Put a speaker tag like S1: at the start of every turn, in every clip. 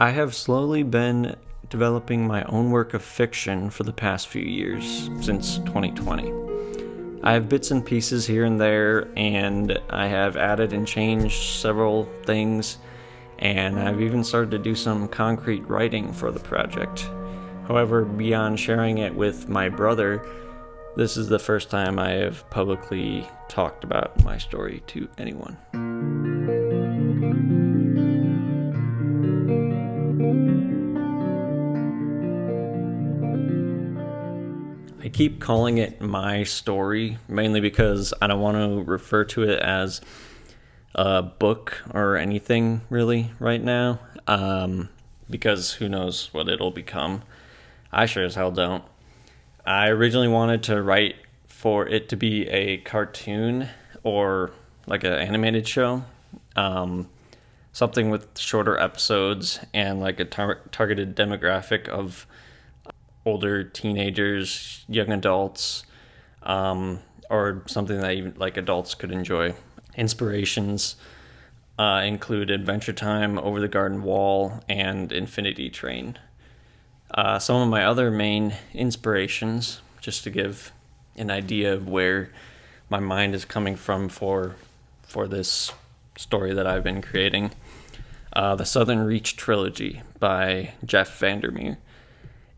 S1: I have slowly been developing my own work of fiction for the past few years, since 2020. I have bits and pieces here and there, and I have added and changed several things, and I've even started to do some concrete writing for the project. However, beyond sharing it with my brother, this is the first time I have publicly talked about my story to anyone. I keep calling it my story, mainly because I don't want to refer to it as a book or anything really right now, because who knows what it'll become. I sure as hell don't. I originally wanted to write for it to be a cartoon or like an animated show, something with shorter episodes and like a targeted demographic of older teenagers, young adults, or something that even like adults could enjoy. Inspirations include Adventure Time, Over the Garden Wall, and Infinity Train. Some of my other main inspirations, just to give an idea of where my mind is coming from for this story that I've been creating. The Southern Reach trilogy by Jeff Vandermeer.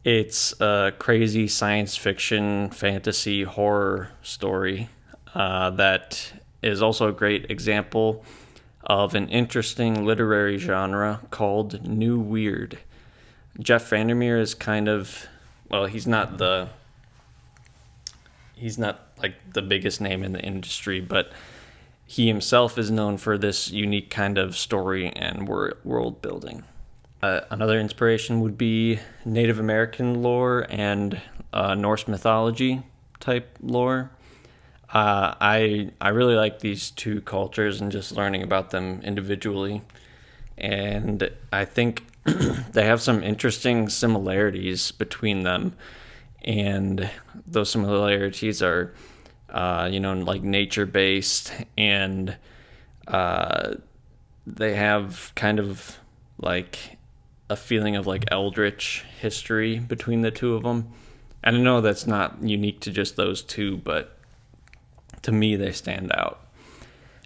S1: It's a crazy science fiction, fantasy, horror story that is also a great example of an interesting literary genre called New Weird. Jeff Vandermeer is kind of, well, he's not like the biggest name in the industry, but he himself is known for this unique kind of story and world building. Another inspiration would be Native American lore and Norse mythology type lore. I really like these two cultures and just learning about them individually. And I think they have some interesting similarities between them. And those similarities are, like nature-based, and they have kind of like a feeling of like eldritch history between the two of them. And I know that's not unique to just those two, but to me they stand out.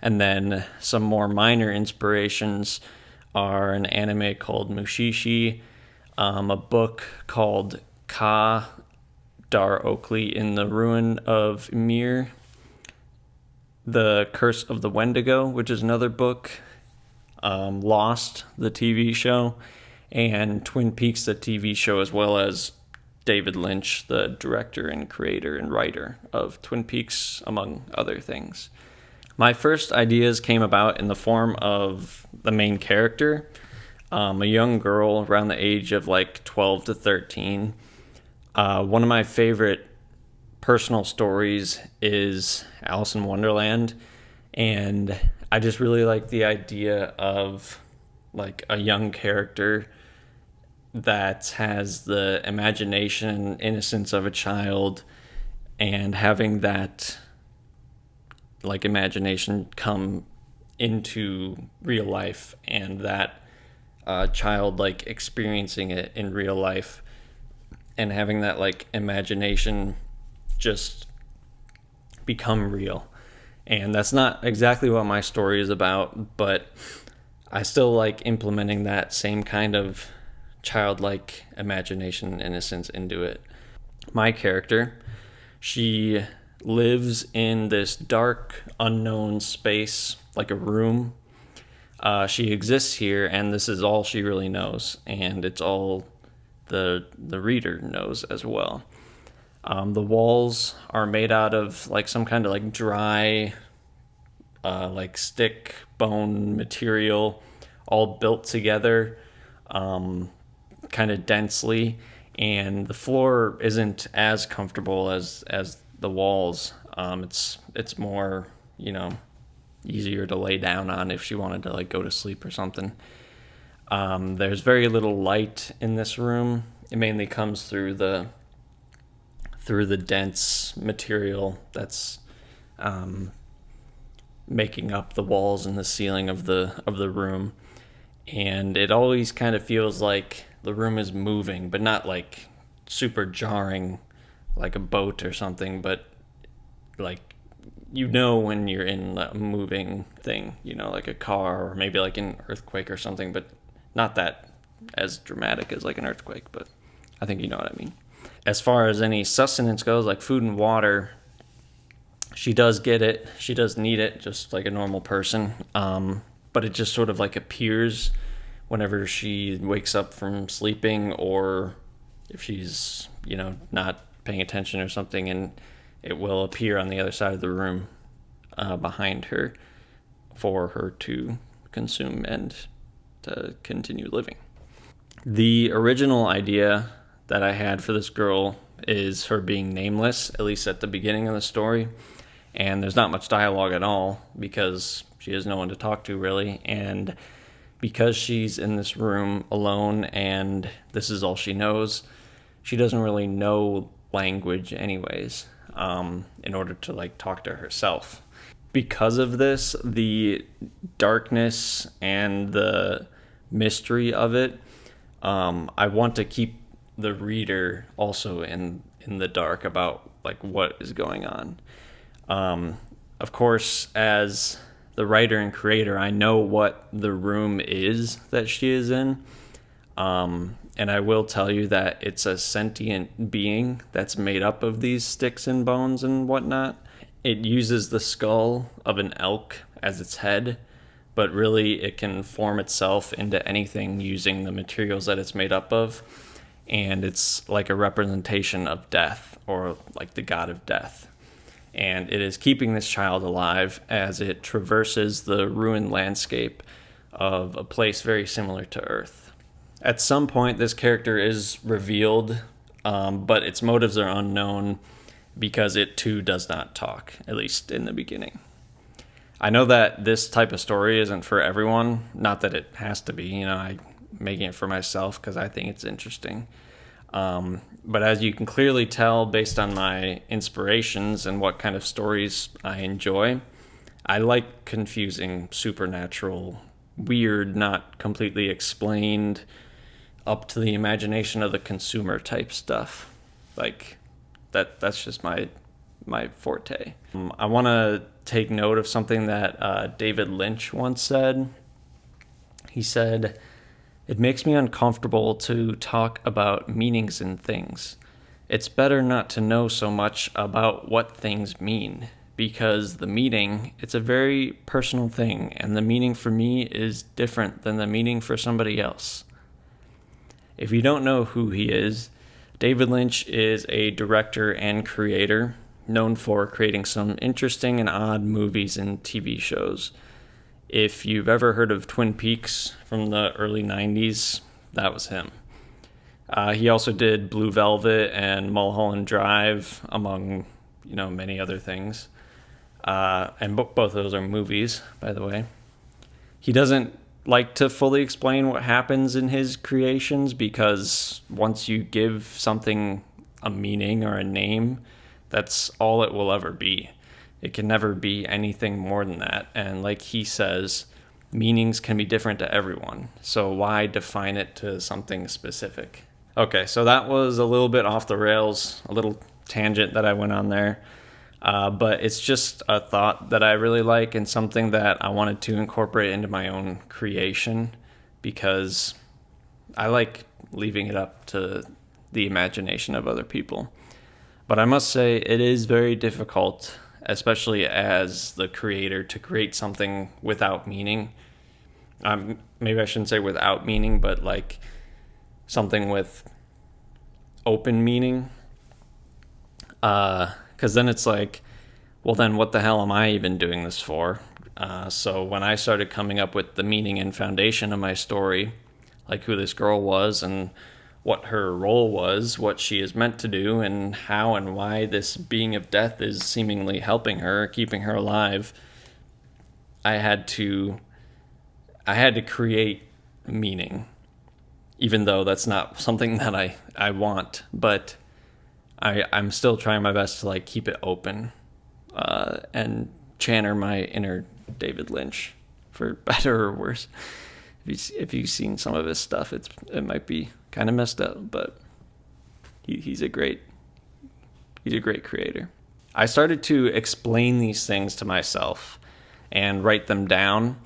S1: And then some more minor inspirations are an anime called Mushishi, a book called Ka Dar Oakley in the Ruin of Ymir, The Curse of the Wendigo, which is another book, Lost, the TV show, and Twin Peaks, the TV show, as well as David Lynch, the director and creator and writer of Twin Peaks, among other things. My first ideas came about in the form of the main character, a young girl around the age of like 12 to 13. One of my favorite personal stories is Alice in Wonderland, and I just really like the idea of like a young character that has the imagination and innocence of a child, and having that like imagination come into real life, and that child like experiencing it in real life, and having that like imagination just become real. And that's not exactly what my story is about, but I still like implementing that same kind of childlike imagination and innocence into it. My character, she lives in this dark, unknown space, like a room. She exists here, and this is all she really knows, and it's all the reader knows as well. The walls are made out of like some kind of like dry, like stick bone material, all built together, kind of densely, and the floor isn't as comfortable as the walls. It's more, easier to lay down on if she wanted to like go to sleep or something. There's very little light in this room. It mainly comes through the dense material that's making up the walls and the ceiling of the room. And it always kind of feels like the room is moving, but not like super jarring like a boat or something, but like when you're in a moving thing, like a car or maybe like an earthquake or something, but not that as dramatic as like an earthquake, but I think you know what I mean. As far as any sustenance goes, like food and water, she does get it. She does need it, just like a normal person. But it just sort of like appears whenever she wakes up from sleeping, or if she's, not paying attention or something, and it will appear on the other side of the room behind her for her to consume and to continue living. The original idea that I had for this girl is her being nameless, at least at the beginning of the story. And there's not much dialogue at all because she has no one to talk to, really. And because she's in this room alone and this is all she knows, she doesn't really know language anyways, in order to like talk to herself. Because of this, the darkness and the mystery of it, I want to keep the reader also in the dark about like what is going on. Of course, as the writer and creator, I know what the room is that she is in. And I will tell you that it's a sentient being that's made up of these sticks and bones and whatnot. It uses the skull of an elk as its head, but really it can form itself into anything using the materials that it's made up of. And it's like a representation of death, or like the god of death. And it is keeping this child alive as it traverses the ruined landscape of a place very similar to Earth. At some point, this character is revealed, but its motives are unknown because it too does not talk, at least in the beginning. I know that this type of story isn't for everyone, not that it has to be, I'm making it for myself because I think it's interesting. But as you can clearly tell based on my inspirations and what kind of stories I enjoy, I like confusing, supernatural, weird, not completely explained, up to the imagination of the consumer type stuff. Like that's just my forte. I want to take note of something that David Lynch once said. He said, "It makes me uncomfortable to talk about meanings in things. It's better not to know so much about what things mean, because the meaning, it's a very personal thing, and the meaning for me is different than the meaning for somebody else." If you don't know who he is, David Lynch is a director and creator known for creating some interesting and odd movies and TV shows. If you've ever heard of Twin Peaks from the early 90s, that was him. He also did Blue Velvet and Mulholland Drive, among many other things. And both of those are movies, by the way. He doesn't like to fully explain what happens in his creations because once you give something a meaning or a name, that's all it will ever be. It can never be anything more than that. And like he says, meanings can be different to everyone. So why define it to something specific? Okay, so that was a little bit off the rails, a little tangent that I went on there. But it's just a thought that I really like and something that I wanted to incorporate into my own creation because I like leaving it up to the imagination of other people. But I must say it is very difficult, especially as the creator, to create something without meaning. Maybe I shouldn't say without meaning, but like something with open meaning. Because then it's like, well, then what the hell am I even doing this for? So when I started coming up with the meaning and foundation of my story, like who this girl was and what her role was, what she is meant to do, and how and why this being of death is seemingly helping her, keeping her alive, I had to create meaning, even though that's not something that I want, but I'm still trying my best to like keep it open and channel my inner David Lynch, for better or worse. if you've seen some of his stuff, it might be kind of messed up, but he's a great creator. I started to explain these things to myself and write them down.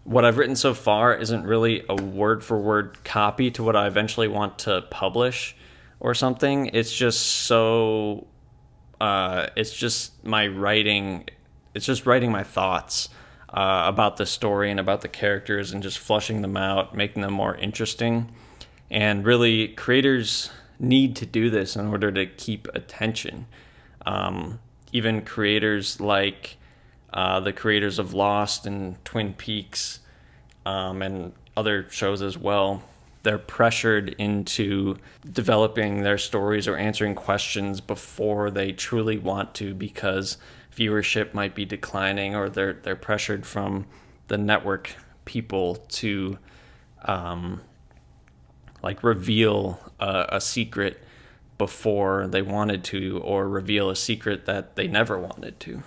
S1: What I've written so far isn't really a word for word copy to what I eventually want to publish or something. It's just it's just my writing. It's just writing my thoughts about the story and about the characters, and just flushing them out, making them more interesting. And really, creators need to do this in order to keep attention. Even creators like the creators of Lost and Twin Peaks, and other shows as well, they're pressured into developing their stories or answering questions before they truly want to, because viewership might be declining, or they're pressured from the network people to reveal a secret before they wanted to, or reveal a secret that they never wanted to.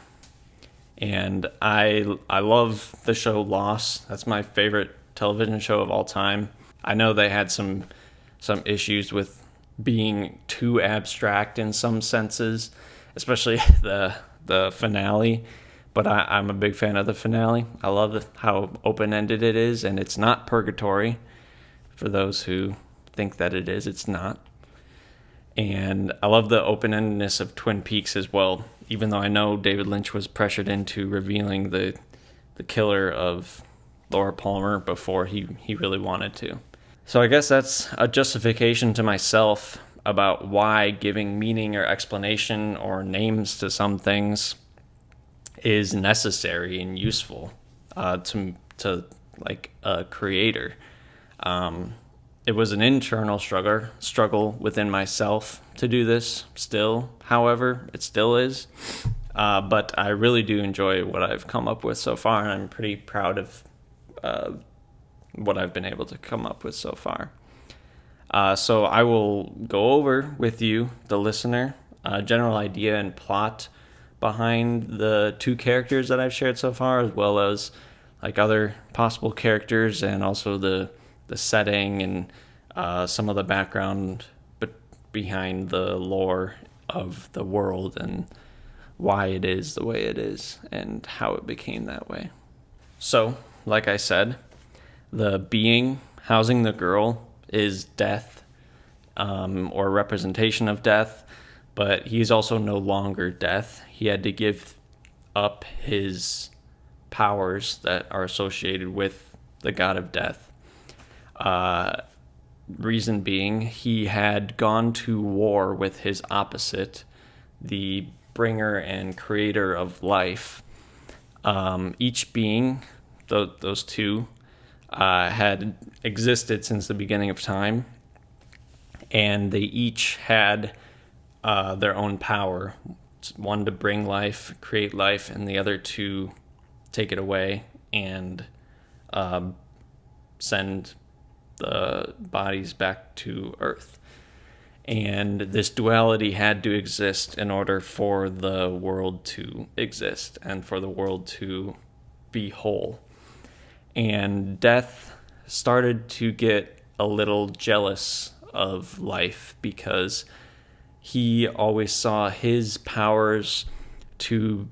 S1: And I love the show Lost. That's my favorite television show of all time. I know they had some issues with being too abstract in some senses, especially the finale. But I'm a big fan of the finale. I love how open-ended it is, and it's not purgatory. For those who think that it is, it's not. And I love the open-endedness of Twin Peaks as well, even though I know David Lynch was pressured into revealing the killer of Laura Palmer before he really wanted to. So I guess that's a justification to myself about why giving meaning or explanation or names to some things is necessary and useful to like a creator. It was an internal struggle within myself to do this still. However, it still is. But I really do enjoy what I've come up with so far, and I'm pretty proud of what I've been able to come up with so far. So I will go over with you, the listener, a general idea and plot behind the two characters that I've shared so far, as well as like other possible characters, and also the setting and some of the background behind the lore of the world and why it is the way it is and how it became that way. So, like I said, the being housing the girl is death, or representation of death, but he's also no longer death. He had to give up his powers that are associated with the god of death. Reason being, he had gone to war with his opposite, the bringer and creator of life. Each being, those two, had existed since the beginning of time, and they each had their own power. One to bring life, create life, and the other to take it away and send the bodies back to Earth. And this duality had to exist in order for the world to exist and for the world to be whole. And death started to get a little jealous of life because he always saw his powers to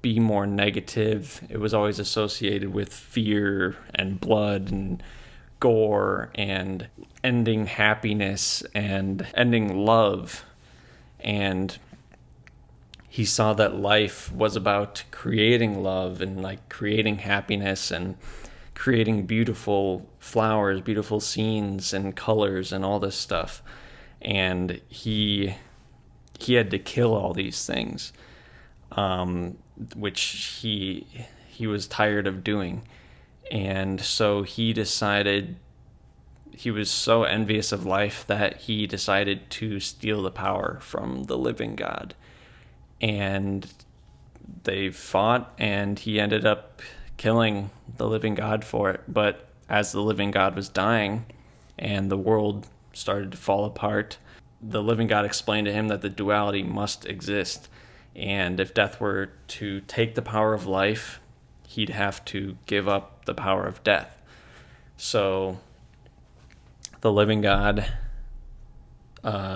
S1: be more negative. It was always associated with fear and blood and gore and ending happiness and ending love. And he saw that life was about creating love and like creating happiness and creating beautiful flowers, beautiful scenes and colors and all this stuff. And he had to kill all these things, which he was tired of doing. And so he decided, he was so envious of life that he decided to steal the power from the living God. And they fought, and he ended up killing the living God for it. But as the living God was dying and the world started to fall apart, the living God explained to him that the duality must exist. And if death were to take the power of life, he'd have to give up the power of death. So the living God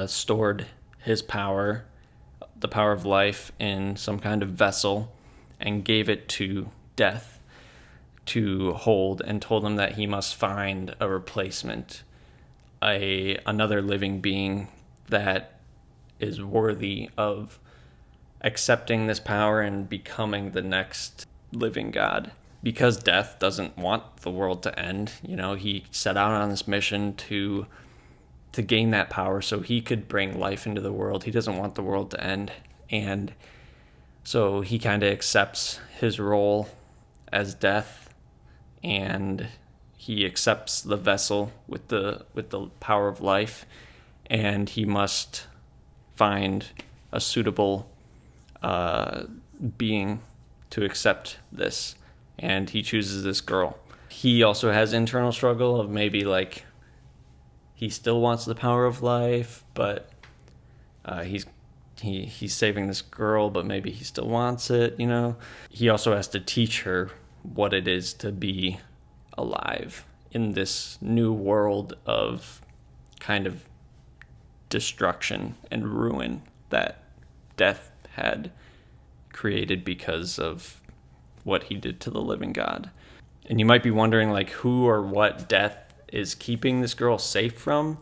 S1: stored his power, the power of life, in some kind of vessel and gave it to Death to hold, and told him that he must find a replacement, another living being that is worthy of accepting this power and becoming the next living God. Because Death doesn't want the world to end, he set out on this mission to gain that power so he could bring life into the world. He doesn't want the world to end. And so he kind of accepts his role as Death, and he accepts the vessel with the power of life, and he must find a suitable being to accept this. And he chooses this girl. He also has internal struggle of maybe like he still wants the power of life, but he's saving this girl, but maybe he still wants it, He also has to teach her what it is to be alive in this new world of kind of destruction and ruin that Death had created because of what he did to the living God. And you might be wondering, like, who or what Death is keeping this girl safe from?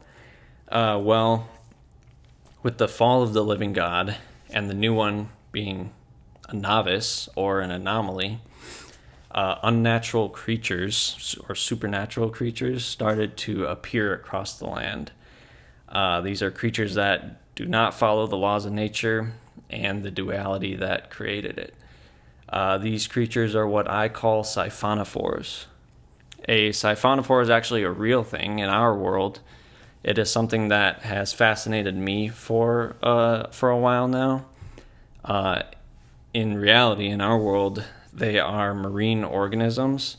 S1: Well, with the fall of the living God and the new one being a novice or an anomaly, unnatural creatures or supernatural creatures started to appear across the land. These are creatures that do not follow the laws of nature and the duality that created it. These creatures are what I call siphonophores. A siphonophore is actually a real thing in our world. It is something that has fascinated me for a while now. In reality, in our world, they are marine organisms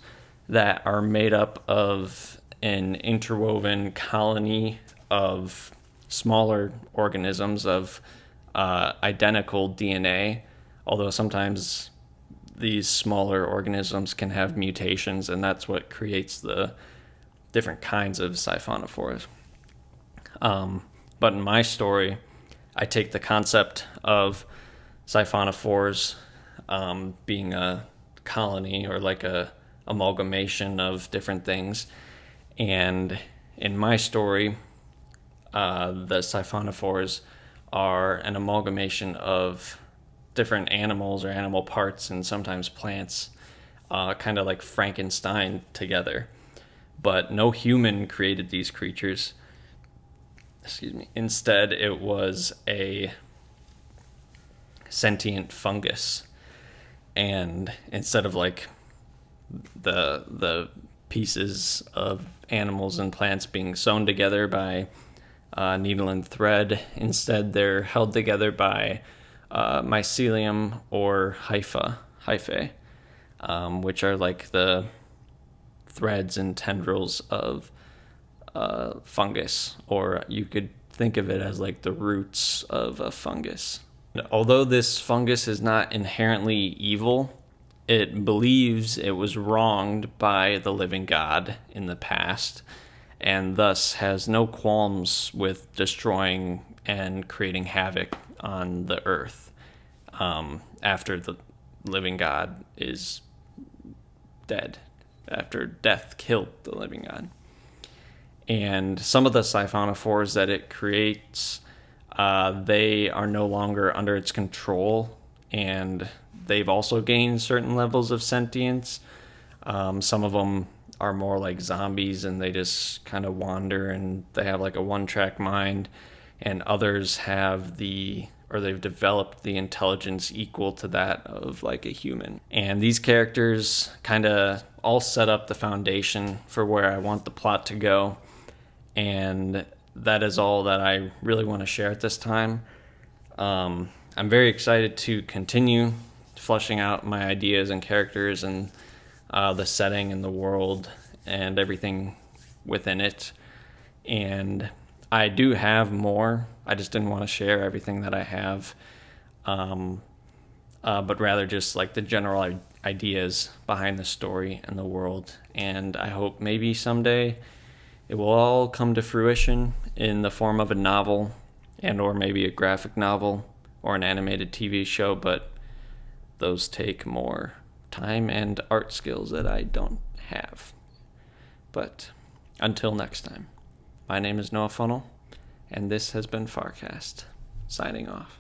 S1: that are made up of an interwoven colony of smaller organisms of identical DNA, although sometimes these smaller organisms can have mutations, and that's what creates the different kinds of siphonophores. But in my story, I take the concept of siphonophores being a colony or like a amalgamation of different things, and in my story, the siphonophores are an amalgamation of different animals or animal parts and sometimes plants, kind of like Frankenstein together. But no human created these creatures. Instead, it was a sentient fungus. And instead of like the pieces of animals and plants being sewn together by needle and thread, instead they're held together by mycelium or hyphae, which are like the threads and tendrils of fungus, or you could think of it as like the roots of a fungus. Although this fungus is not inherently evil, it believes it was wronged by the living God in the past, and thus has no qualms with destroying and creating havoc on the earth after the living God is dead, after Death killed the living God. And some of the siphonophores that it creates, they are no longer under its control, and they've also gained certain levels of sentience. Some of them are more like zombies, and they just kind of wander, and they have like a one-track mind, and others they've developed the intelligence equal to that of like a human. And these characters kind of all set up the foundation for where I want the plot to go. And that is all that I really want to share at this time. I'm very excited to continue fleshing out my ideas and characters and the setting and the world and everything within it. And I do have more. I just didn't want to share everything that I have, but rather just like the general ideas behind the story and the world. And I hope maybe someday it will all come to fruition in the form of a novel and or maybe a graphic novel or an animated TV show, but those take more time and art skills that I don't have. But until next time, my name is Noah Funnel, and this has been FarCast, signing off.